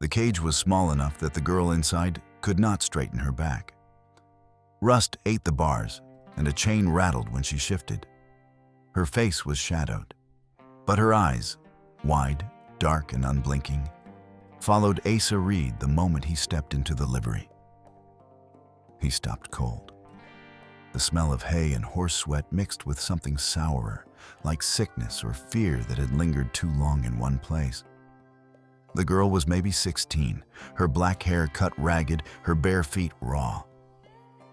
The cage was small enough that the girl inside could not straighten her back. Rust ate the bars, and a chain rattled when she shifted. Her face was shadowed, but her eyes, wide, dark, and unblinking, followed Asa Reed the moment he stepped into the livery. He stopped cold. The smell of hay and horse sweat mixed with something sourer, like sickness or fear that had lingered too long in one place. The girl was maybe 16, her black hair cut ragged, her bare feet raw.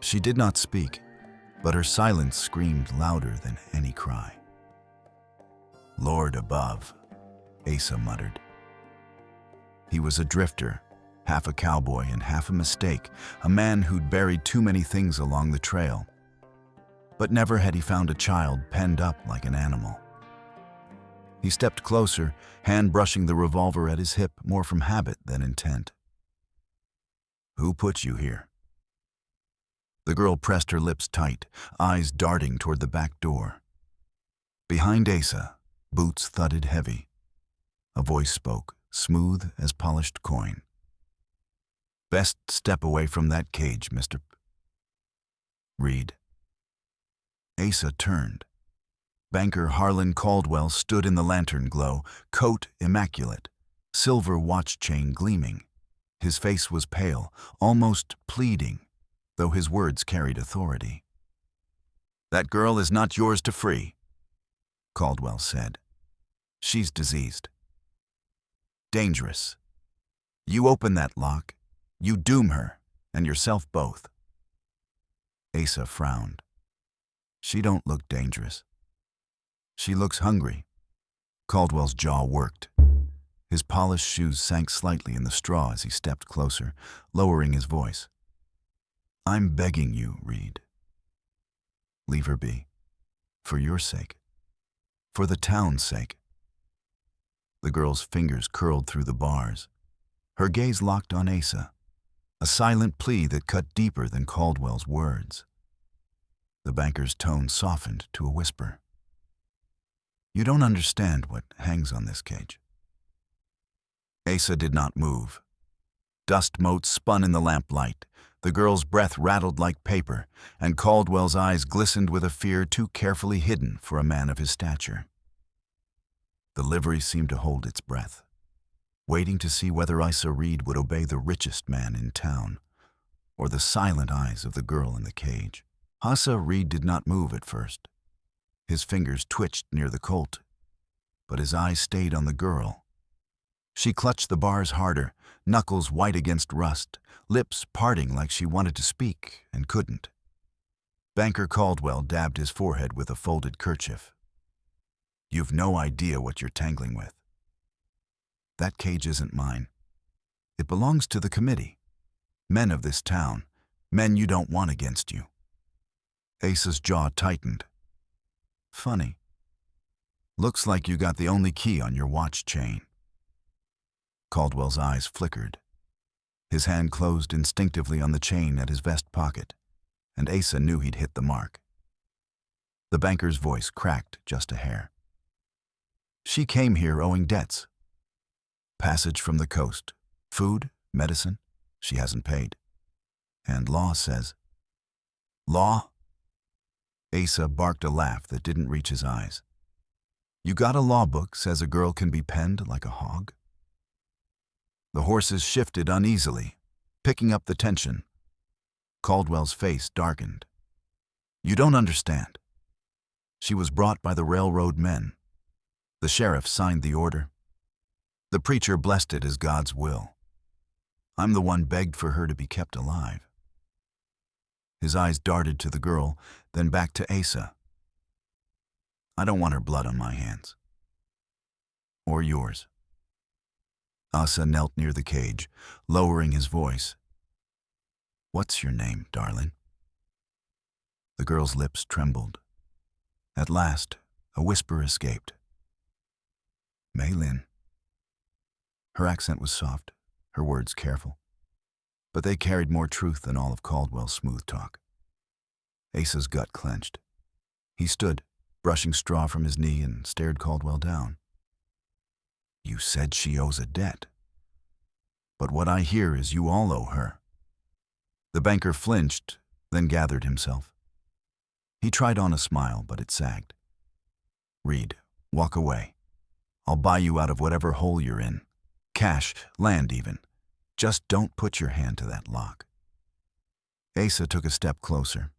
She did not speak, but her silence screamed louder than any cry. "Lord above," Asa muttered. He was a drifter, half a cowboy and half a mistake, a man who'd buried too many things along the trail. But never had he found a child penned up like an animal. He stepped closer, hand brushing the revolver at his hip more from habit than intent. "Who put you here?" The girl pressed her lips tight, eyes darting toward the back door. Behind Asa, boots thudded heavy. A voice spoke, smooth as polished coin. "Best step away from that cage, Mr. Reed." Asa turned. Banker Harlan Caldwell stood in the lantern glow, coat immaculate, silver watch chain gleaming. His face was pale, almost pleading, though his words carried authority. "That girl is not yours to free," Caldwell said. "She's diseased. Dangerous. You open that lock, you doom her, and yourself both." Asa frowned. "She don't look dangerous. She looks hungry." Caldwell's jaw worked. His polished shoes sank slightly in the straw as he stepped closer, lowering his voice. "I'm begging you, Reed. Leave her be. For your sake. For the town's sake." The girl's fingers curled through the bars. Her gaze locked on Asa, a silent plea that cut deeper than Caldwell's words. The banker's tone softened to a whisper. "You don't understand what hangs on this cage." Asa did not move. Dust motes spun in the lamplight. The girl's breath rattled like paper, and Caldwell's eyes glistened with a fear too carefully hidden for a man of his stature. The livery seemed to hold its breath, waiting to see whether Asa Reed would obey the richest man in town, or the silent eyes of the girl in the cage. Asa Reed did not move at first. His fingers twitched near the colt, but his eyes stayed on the girl. She clutched the bars harder, knuckles white against rust, lips parting like she wanted to speak and couldn't. Banker Caldwell dabbed his forehead with a folded kerchief. "You've no idea what you're tangling with. That cage isn't mine. It belongs to the committee. Men of this town, men you don't want against you." Asa's jaw tightened. "Funny. Looks like you got the only key on your watch chain." Caldwell's eyes flickered. His hand closed instinctively on the chain at his vest pocket, and Asa knew he'd hit the mark. The banker's voice cracked just a hair. "She came here owing debts. Passage from the coast, food, medicine, she hasn't paid. And law says..." "Law?" Asa barked a laugh that didn't reach his eyes. "You got a law book says a girl can be penned like a hog?" The horses shifted uneasily, picking up the tension. Caldwell's face darkened. "You don't understand. She was brought by the railroad men. The sheriff signed the order. The preacher blessed it as God's will. I'm the one begged for her to be kept alive." His eyes darted to the girl, then back to Asa. "I don't want her blood on my hands. Or yours." Asa knelt near the cage, lowering his voice. "What's your name, darling?" The girl's lips trembled. At last, a whisper escaped. "Maylin." Her accent was soft, her words careful, but they carried more truth than all of Caldwell's smooth talk. Asa's gut clenched. He stood, brushing straw from his knee, and stared Caldwell down. "You said she owes a debt. but what I hear is you all owe her." The banker flinched, then gathered himself. He tried on a smile, but it sagged. "Reed, walk away. I'll buy you out of whatever hole you're in. Cash, land even. Just don't put your hand to that lock." Asa took a step closer.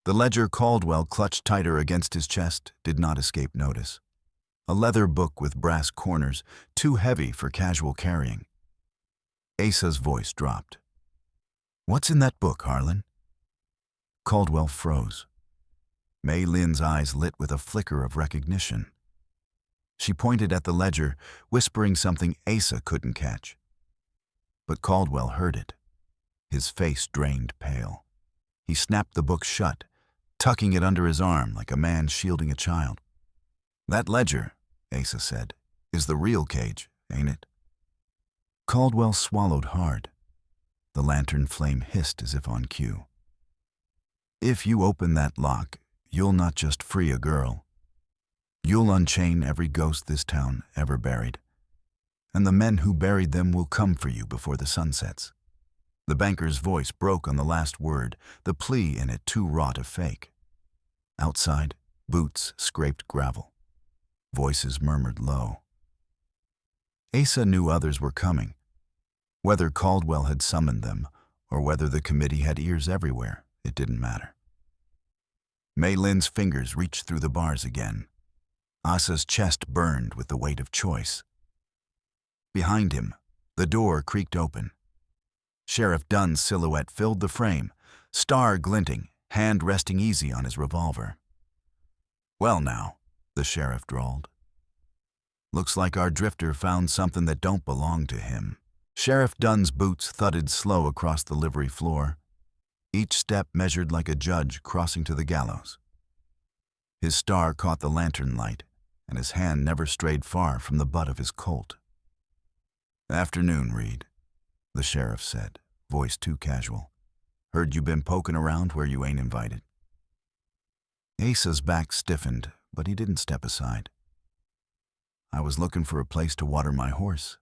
The ledger Caldwell clutched tighter against his chest did not escape notice. A leather book with brass corners, too heavy for casual carrying. Asa's voice dropped. "What's in that book, Harlan?" Caldwell froze. Mei Lin's eyes lit with a flicker of recognition. She pointed at the ledger, whispering something Asa couldn't catch. But Caldwell heard it. His face drained pale. He snapped the book shut, tucking it under his arm like a man shielding a child. "That ledger," Asa said, "is the real cage, ain't it?" Caldwell swallowed hard. The lantern flame hissed as if on cue. "If you open that lock, you'll not just free a girl. You'll unchain every ghost this town ever buried. And the men who buried them will come for you before the sun sets." The banker's voice broke on the last word, the plea in it too raw to fake. Outside, boots scraped gravel. Voices murmured low. Asa knew others were coming. Whether Caldwell had summoned them, or whether the committee had ears everywhere, it didn't matter. Mei Lin's fingers reached through the bars again. Asa's chest burned with the weight of choice. Behind him, the door creaked open. Sheriff Dunn's silhouette filled the frame, star glinting, hand resting easy on his revolver. "Well now," the sheriff drawled. "Looks like our drifter found something that don't belong to him." Sheriff Dunn's boots thudded slow across the livery floor. Each step measured like a judge crossing to the gallows. His star caught the lantern light, and his hand never strayed far from the butt of his Colt. "Afternoon, Reed," the sheriff said, voice too casual. "Heard you been poking around where you ain't invited." Asa's back stiffened, but he didn't step aside. "I was looking for a place to water my horse.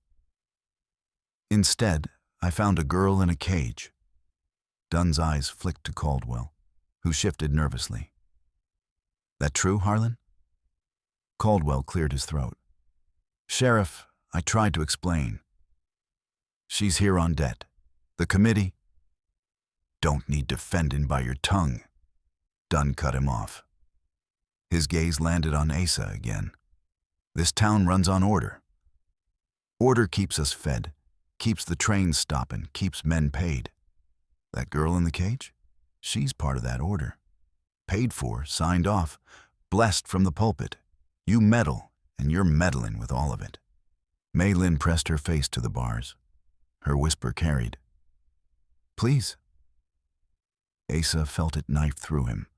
Instead, I found a girl in a cage." Dunn's eyes flicked to Caldwell, who shifted nervously. "That true, Harlan?" Caldwell cleared his throat. "Sheriff, I tried to explain. She's here on debt. The committee—" "Don't need defending by your tongue." Dunn cut him off. His gaze landed on Asa again. "This town runs on order. Order keeps us fed, keeps the trains stopping, keeps men paid. That girl in the cage? She's part of that order. Paid for, signed off, blessed from the pulpit. You meddle, and you're meddling with all of it." Mei Lin pressed her face to the bars. Her whisper carried. "Please." Asa felt it knife through him.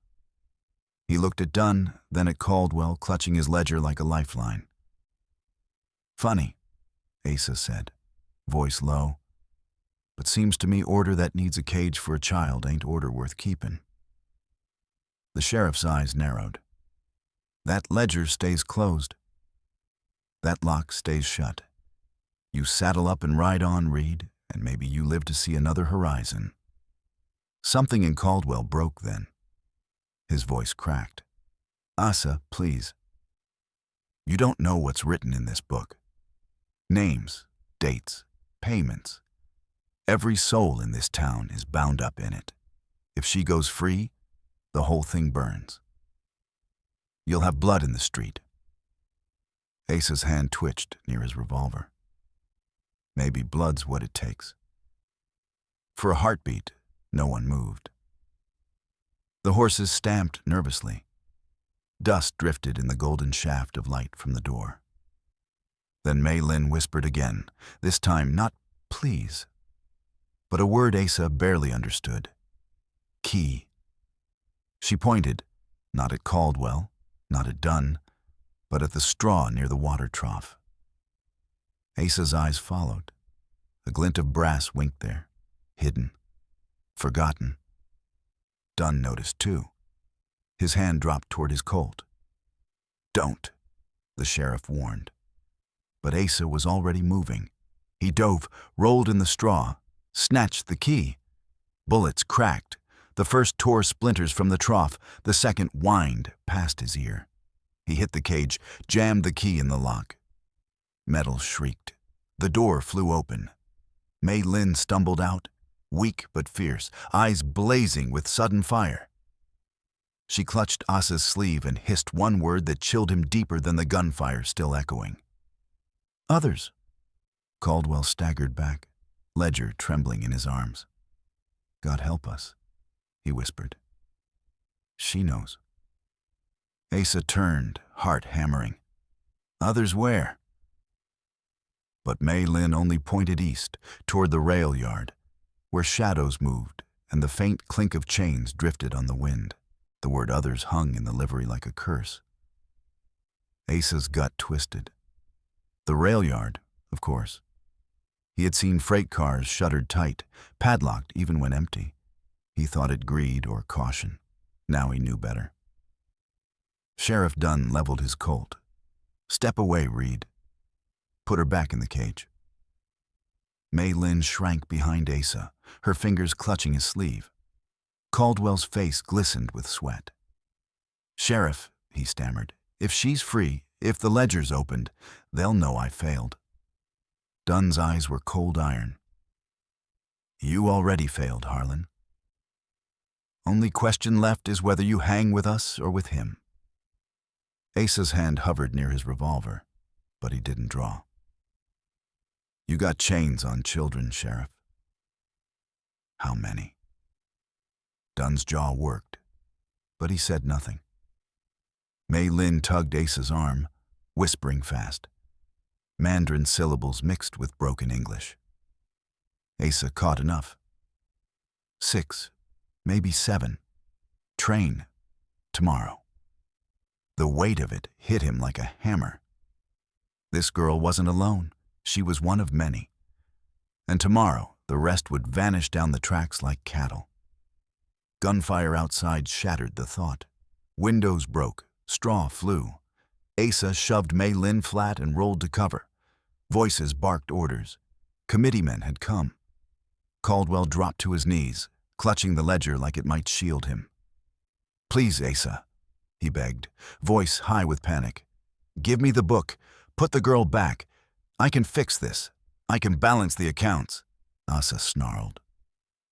He looked at Dunn, then at Caldwell, clutching his ledger like a lifeline. "Funny," Asa said, voice low. "But seems to me order that needs a cage for a child ain't order worth keeping." The sheriff's eyes narrowed. "That ledger stays closed. That lock stays shut. You saddle up and ride on, Reed, and maybe you live to see another horizon." Something in Caldwell broke then. His voice cracked. "Asa, please. You don't know what's written in this book. Names, dates, payments. Every soul in this town is bound up in it. If she goes free, the whole thing burns. You'll have blood in the street." Asa's hand twitched near his revolver. Maybe blood's what it takes. For a heartbeat, no one moved. The horses stamped nervously. Dust drifted in the golden shaft of light from the door. Then Mei Lin whispered again, this time not "please," but a word Asa barely understood. "Key." She pointed, not at Caldwell, not at Dunn, but at the straw near the water trough. Asa's eyes followed. A glint of brass winked there, hidden, forgotten. Dunn noticed too. His hand dropped toward his Colt. "Don't," the sheriff warned. But Asa was already moving. He dove, rolled in the straw, snatched the key. Bullets cracked. The first tore splinters from the trough, the second whined past his ear. He hit the cage, jammed the key in the lock. Metal shrieked. The door flew open. Mei Lin stumbled out, weak but fierce, eyes blazing with sudden fire. She clutched Asa's sleeve and hissed one word that chilled him deeper than the gunfire still echoing. "Others." Caldwell staggered back, Ledger trembling in his arms. "God help us," he whispered. "She knows." Asa turned, heart hammering. "Others where?" But Mei Lin only pointed east, toward the rail yard, where shadows moved and the faint clink of chains drifted on the wind. The word others hung in the livery like a curse. Asa's gut twisted. The rail yard, of course. He had seen freight cars shuttered tight, padlocked even when empty. He thought it greed or caution. Now he knew better. Sheriff Dunn leveled his Colt. "Step away, Reed. Put her back in the cage." Mei Lin shrank behind Asa, her fingers clutching his sleeve. Caldwell's face glistened with sweat. "Sheriff," he stammered, "if she's free, if the ledger's opened, they'll know I failed." Dunn's eyes were cold iron. "You already failed, Harlan. Only question left is whether you hang with us or with him." Asa's hand hovered near his revolver, but he didn't draw. "You got chains on children, Sheriff." "How many?" Dunn's jaw worked, but he said nothing. Mei Lin tugged Asa's arm, whispering fast. Mandarin syllables mixed with broken English. Asa caught enough. 6, maybe 7. Train. Tomorrow. The weight of it hit him like a hammer. This girl wasn't alone. She was one of many. And tomorrow, the rest would vanish down the tracks like cattle. Gunfire outside shattered the thought. Windows broke. Straw flew. Asa shoved Mei Lin flat and rolled to cover. Voices barked orders. Committeemen had come. Caldwell dropped to his knees, clutching the ledger like it might shield him. "Please, Asa," he begged, voice high with panic. "Give me the book. Put the girl back. I can fix this. I can balance the accounts." Asa snarled.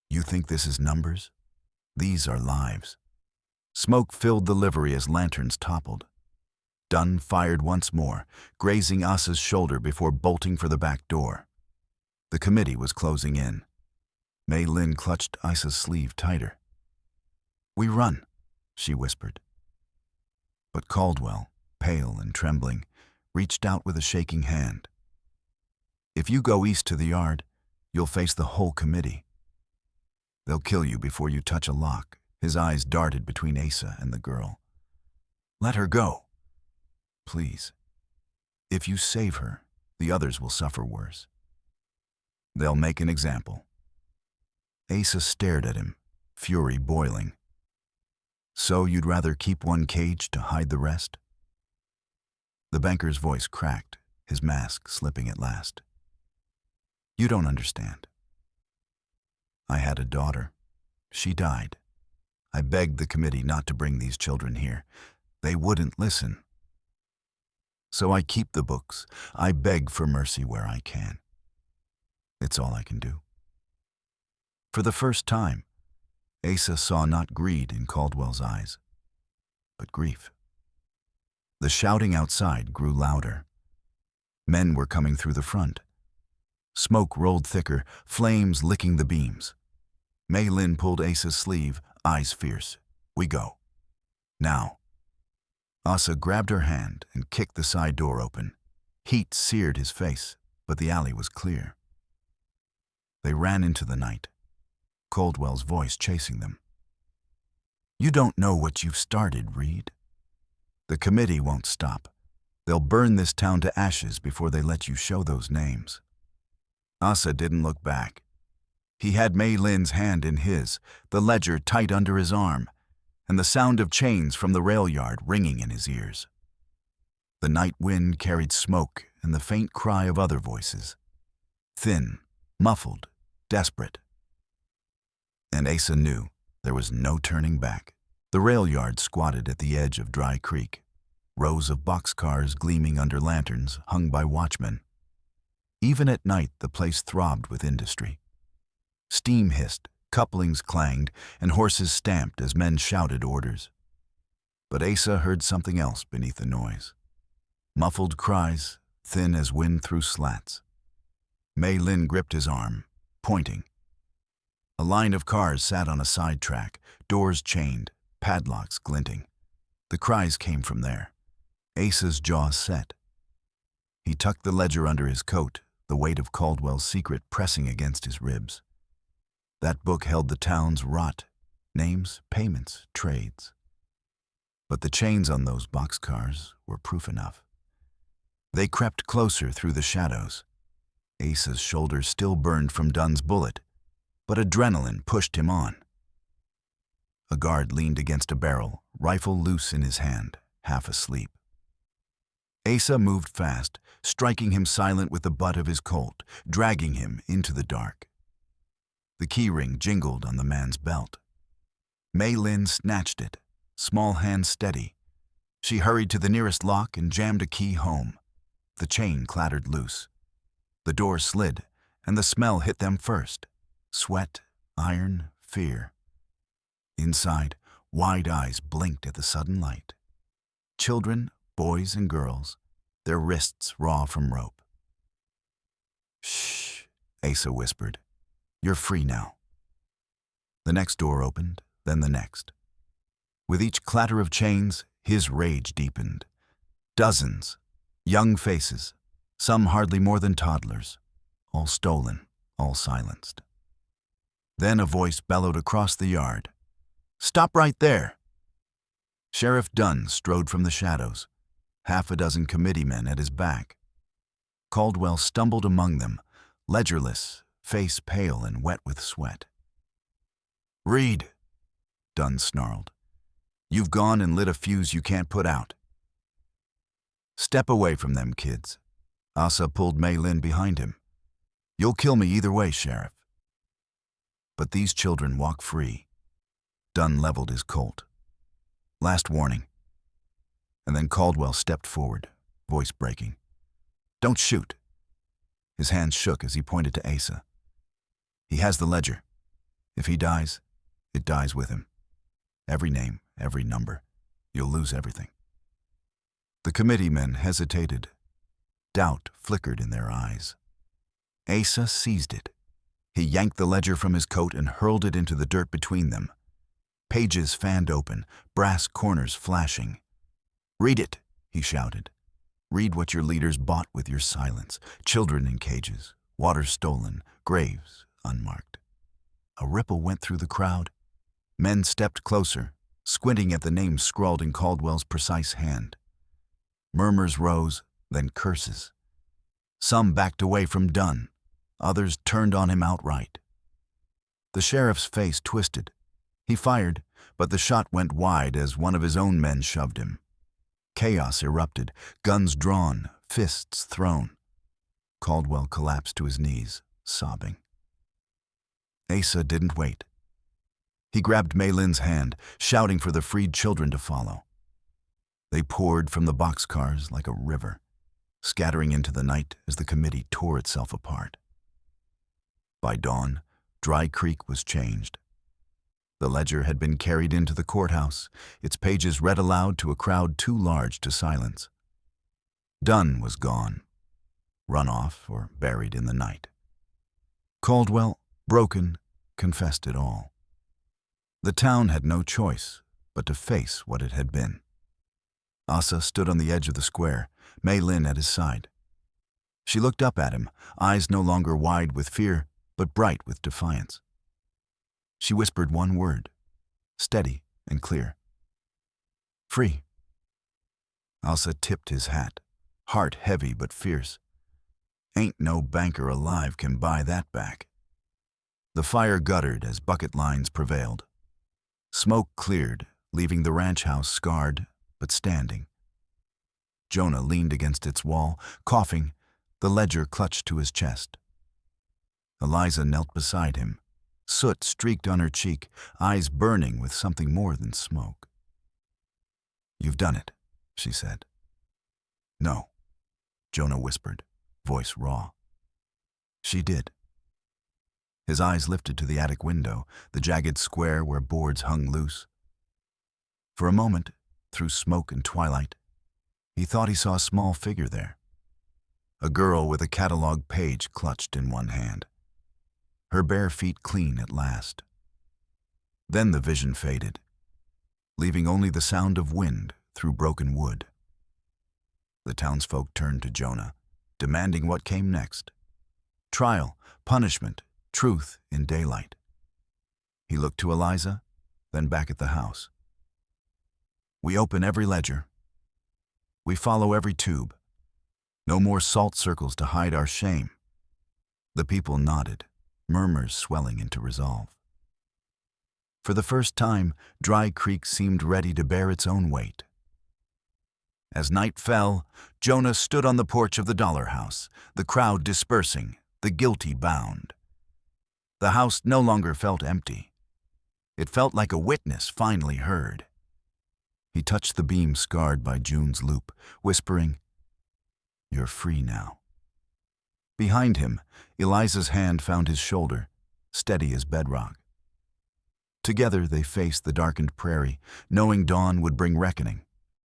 "You think this is numbers? These are lives." Smoke filled the livery as lanterns toppled. Dunn fired once more, grazing Asa's shoulder before bolting for the back door. The committee was closing in. Mei Lin clutched Asa's sleeve tighter. "We run," she whispered. But Caldwell, pale and trembling, reached out with a shaking hand. "If you go east to the yard, you'll face the whole committee. They'll kill you before you touch a lock." His eyes darted between Asa and the girl. "Let her go. Please. If you save her, the others will suffer worse. They'll make an example." Asa stared at him, fury boiling. "So you'd rather keep one cage to hide the rest?" The banker's voice cracked, his mask slipping at last. "You don't understand. I had a daughter. She died. I begged the committee not to bring these children here. They wouldn't listen. So I keep the books. I beg for mercy where I can. It's all I can do." For the first time, Asa saw not greed in Caldwell's eyes, but grief. The shouting outside grew louder. Men were coming through the front. Smoke rolled thicker, flames licking the beams. Mei Lin pulled Asa's sleeve, eyes fierce. "We go. Now." Asa grabbed her hand and kicked the side door open. Heat seared his face, but the alley was clear. They ran into the night, Caldwell's voice chasing them. "You don't know what you've started, Reed. The committee won't stop. They'll burn this town to ashes before they let you show those names." Asa didn't look back. He had Mei Lin's hand in his, the ledger tight under his arm, and the sound of chains from the rail yard ringing in his ears. The night wind carried smoke and the faint cry of other voices. thin, muffled, desperate. And Asa knew there was no turning back. The rail yard squatted at the edge of Dry Creek, rows of boxcars gleaming under lanterns hung by watchmen. Even at night, the place throbbed with industry. Steam hissed, couplings clanged, and horses stamped as men shouted orders. But Asa heard something else beneath the noise. Muffled cries, thin as wind through slats. Mei Lin gripped his arm, pointing. A line of cars sat on a side track, doors chained, padlocks glinting. The cries came from there. Asa's jaw set. He tucked the ledger under his coat, the weight of Caldwell's secret pressing against his ribs. That book held the town's rot, names, payments, trades. But the chains on those boxcars were proof enough. They crept closer through the shadows. Asa's shoulder still burned from Dunn's bullet, but adrenaline pushed him on. A guard leaned against a barrel, rifle loose in his hand, half asleep. Asa moved fast, striking him silent with the butt of his Colt, dragging him into the dark. The keyring jingled on the man's belt. Mei Lin snatched it, small hand steady. She hurried to the nearest lock and jammed a key home. The chain clattered loose. The door slid, and the smell hit them first. Sweat, iron, fear. Inside, wide eyes blinked at the sudden light. Children, boys and girls, their wrists raw from rope. "Shh," Asa whispered. "You're free now." The next door opened, then the next. With each clatter of chains, his rage deepened. Dozens, young faces, some hardly more than toddlers, all stolen, all silenced. Then a voice bellowed across the yard. "Stop right there!" Sheriff Dunn strode from the shadows, half a dozen committeemen at his back. Caldwell stumbled among them, ledgerless, face pale and wet with sweat. "Read," Dunn snarled. "You've gone and lit a fuse you can't put out." "Step away from them, kids." Asa pulled Mei Lin behind him. "You'll kill me either way, Sheriff." But these children walk free. Dunn leveled his Colt. "Last warning." And then Caldwell stepped forward, voice breaking. "Don't shoot." His hands shook as he pointed to Asa. "He has the ledger. If he dies, it dies with him. Every name, every number. You'll lose everything." The committeemen hesitated. Doubt flickered in their eyes. Asa seized it. He yanked the ledger from his coat and hurled it into the dirt between them. Pages fanned open, brass corners flashing. "Read it," he shouted. "Read what your leaders bought with your silence. Children in cages, water stolen, graves unmarked." A ripple went through the crowd. Men stepped closer, squinting at the names scrawled in Caldwell's precise hand. Murmurs rose, then curses. Some backed away from Dunn. Others turned on him outright. The sheriff's face twisted. He fired, but the shot went wide as one of his own men shoved him. Chaos erupted, guns drawn, fists thrown. Caldwell collapsed to his knees, sobbing. Asa didn't wait. He grabbed Mei Lin's hand, shouting for the freed children to follow. They poured from the boxcars like a river, scattering into the night as the committee tore itself apart. By dawn, Dry Creek was changed. The ledger had been carried into the courthouse, its pages read aloud to a crowd too large to silence. Dunn was gone, run off or buried in the night. Caldwell, broken, confessed it all. The town had no choice but to face what it had been. Asa stood on the edge of the square, Mei Lin at his side. She looked up at him, eyes no longer wide with fear, but bright with defiance. She whispered one word, steady and clear. "Free." Asa tipped his hat, heart heavy but fierce. Ain't no banker alive can buy that back. The fire guttered as bucket lines prevailed. Smoke cleared, leaving the ranch house scarred but standing. Jonah leaned against its wall, coughing, the ledger clutched to his chest. Eliza knelt beside him. Soot streaked on her cheek, eyes burning with something more than smoke. "You've done it," she said. "No," Jonah whispered, voice raw. "She did." His eyes lifted to the attic window, the jagged square where boards hung loose. For a moment, through smoke and twilight, he thought he saw a small figure there. A girl with a catalog page clutched in one hand. Her bare feet clean at last. Then the vision faded, leaving only the sound of wind through broken wood. The townsfolk turned to Jonah, demanding what came next. Trial, punishment, truth in daylight. He looked to Eliza, then back at the house. "We open every ledger. We follow every tube. No more salt circles to hide our shame." The people nodded, murmurs swelling into resolve. For the first time, Dry Creek seemed ready to bear its own weight. As night fell, Jonah stood on the porch of the Dollar House, the crowd dispersing, the guilty bound. The house no longer felt empty. It felt like a witness finally heard. He touched the beam scarred by June's loop, whispering, "You're free now." Behind him, Eliza's hand found his shoulder, steady as bedrock. Together they faced the darkened prairie, knowing dawn would bring reckoning.